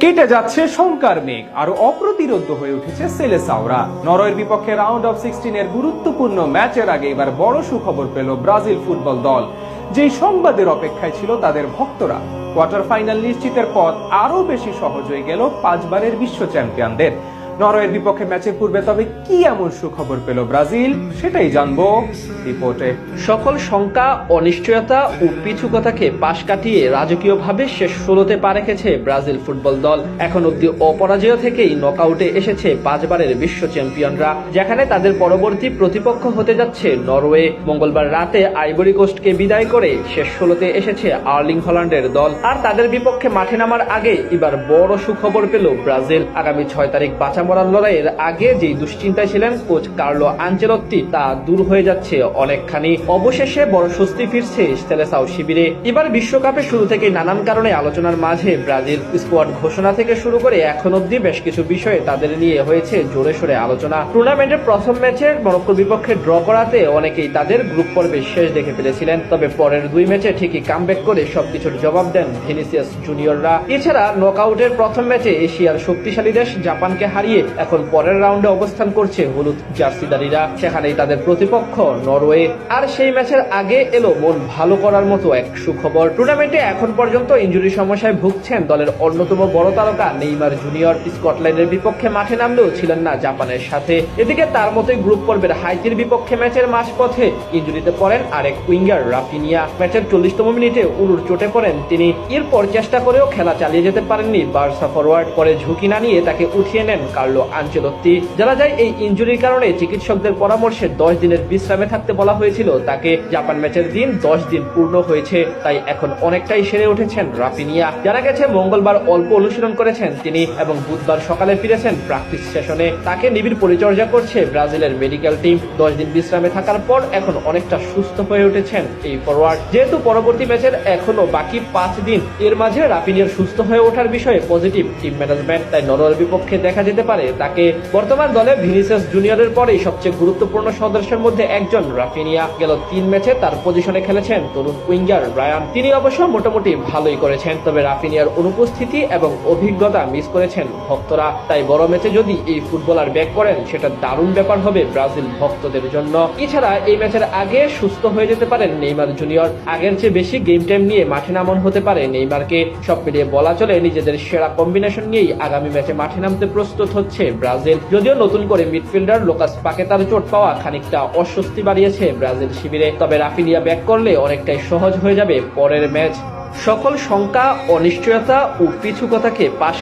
কেটে যাচ্ছে শঙ্কার মেঘ, আরো অপ্রতিরোধ্য হয়ে উঠেছে সেলেসাওরা। নরওয়ের বিপক্ষে রাউন্ড অফ 16 এর গুরুত্বপূর্ণ ম্যাচের আগে এবার বড় সুখবর পেল ব্রাজিল ফুটবল দল। যেই সংবাদের অপেক্ষায় ছিল তাদের ভক্তরা। কোয়ার্টার ফাইনাল নিশ্চিতের পথ আরো বেশি সহজ হয়ে গেল 5 বারের বিশ্ব চ্যাম্পিয়নদের। নরওয়ের বিপক্ষে ম্যাচের পূর্বে তবে কি এমন সুখবর পেল ব্রাজিল, সেটাই জানবো রিপোর্টে। সকল শঙ্কা, অনিশ্চয়তা ও পিছুকথাকে পাশ কাটিয়ে রাজকীয়ভাবে শেষ 16তে পা রেখেছে ব্রাজিল ফুটবল দল। এখন অব্দি অপরাজয় থেকেই নকআউটে এসেছে 5 বারের বিশ্ব চ্যাম্পিয়নরা, যেখানে তাদের পরবর্তী প্রতিপক্ষ হতে যাচ্ছে নরওয়ে। মঙ্গলবার রাতে আইভরি কোস্টকে বিদায় করে শেষ 16তে এসেছে আর্লিং হল্যান্ডের দল। আর তাদের বিপক্ষে মাঠে নামার আগে এবার বড় সুখবর পেল ব্রাজিল। আগামী 6 তারিখ বাঁচা মরার লড়াইয়ের আগে যেই দুশ্চিন্তায় ছিলেন কোচ কার্লো আনচেলত্তি, তা দূর হয়ে যাচ্ছে অনেকখানি। অবশেষে বড় স্বস্তি ফিরছে সেলেসাও শিবিরে। এবার বিশ্বকাপে শুরু থেকে নানান কারণে আলোচনার মাঝে ব্রাজিল স্কোয়াড ঘোষণা থেকে শুরু করে এখন অব্দি বেশ কিছু বিষয়ে তাদের নিয়ে হয়েছে জোরে সোরে আলোচনা। টুর্নামেন্টের প্রথম ম্যাচে মরক্কোর বিপক্ষে ড্র করাতে অনেকেই তাদের গ্রুপ পর্বে শেষ দেখে ফেলেছিলেন, তবে পরের 2 ম্যাচে ঠিকই কামব্যাক করে সবকিছুর জবাব দেন ভিনিসিয়াস জুনিয়ররা। এছাড়া নকআউটের প্রথম ম্যাচে এশিয়ার শক্তিশালী দেশ জাপানকে হারিয়ে এখন পরের রাউন্ডে অবস্থান করছে হলুদ জার্সিদারিরা, সেখানেই তাদের প্রতিপক্ষ নরওয়ে। আর সেই ম্যাচের আগে এলো মন ভালো করার মতো এক সুখবর। টুর্নামেন্টে এখন পর্যন্ত ইনজুরি সমস্যায় ভুগছেন দলের অন্যতম বড় তারকা নেইমার জুনিয়র। স্কটল্যান্ডের বিপক্ষে মাঠে নামলেও ছিলেন না জাপানের সাথে। এদিকে তার মতোই গ্রুপ পর্বের হাইতির বিপক্ষে ম্যাচের মাঝপথে ইনজুরিতে পড়েন আরেক উইঙ্গার রাফিনিয়া। ম্যাচের 40তম মিনিটে উরুর চোটে পড়েন তিনি। এরপর চেষ্টা করেও খেলা চালিয়ে যেতে পারেননি বার্সা ফরওয়ার্ড। পরে ঝুঁকি না নিয়ে তাকে উঠিয়ে নেন কার্লো আনচেলত্তি। জানা যায় এই ইনজুরির কারণে চিকিৎসকদের পরামর্শে 10 দিনের বিশ্রামে থাকতে বলা হয়েছিল তাকে। জাপান ম্যাচের দিন 10 দিন পূর্ণ হয়েছে, তাই এখন অনেকটাই সেরে উঠেছেন রাফিনিয়া। জানা গেছে মঙ্গলবার অল্প অনুশীলন করেছেন তিনি এবং বুধবার সকালে ফিরেছেন প্র্যাকটিস সেশনে। তাকে নিবিড় পরিচর্যা করছে ব্রাজিলের মেডিকেল টিম। 10 দিন বিশ্রামে থাকার পর এখন অনেকটা সুস্থ হয়ে উঠেছেন এই ফরওয়ার্ড। যেহেতু পরবর্তী ম্যাচের এখনো বাকি 5 দিন, এর মাঝে রাফিনিয়ার সুস্থ হয়ে ওঠার বিষয়ে পজিটিভ টিম ম্যানেজমেন্ট, তাই নরওয়ের বিপক্ষে দেখা যেতে পারে তাকে। বর্তমান দলে ভিনিসিয়াস জুনিয়রের পরেই সবচেয়ে গুরুত্বপূর্ণ সদস্যের মধ্যে একজন রাফিনিয়া। গেল 3 ম্যাচে তার পজিশনে খেলেছেন তরুণ উইঙ্গার রায়ান। তিনি অবশ্য মোটামুটি ভালোই করেছেন, তবে রাফিনিয়ার অনুপস্থিতি এবং অভিজ্ঞতা মিস করেছেন ভক্তরা। তাই বড় ম্যাচে যদি এই ফুটবলার ব্যাক করেন, সেটা দারুণ ব্যাপার হবে ব্রাজিল ভক্তদের জন্য। এছাড়া এই ম্যাচের আগে সুস্থ হয়ে যেতে পারেন নেইমার জুনিয়র। আগের চেয়ে বেশি গেম টাইম নিয়ে মাঠে নামন হতে পারে নেইমারকে। সব মিলিয়ে বলা চলে নিজেদের সেরা কম্বিনেশন নিয়েই আগামী ম্যাচে মাঠে নামতে প্রস্তুত হচ্ছে ব্রাজিল। যদিও নতুন করে মিডফিল্ডার লোকাস পাকেতার চোট পাওয়া খানিকটা অস্বস্তি বাড়িয়েছে ব্রাজিল শিবিরে, তবে রাফিনিয়া ব্যাক করলে অনেকটাই সহজ হয়ে যাবে পরের ম্যাচ। সকল শঙ্কা, অনিশ্চয়তা ও পিছুকথাকে পাশ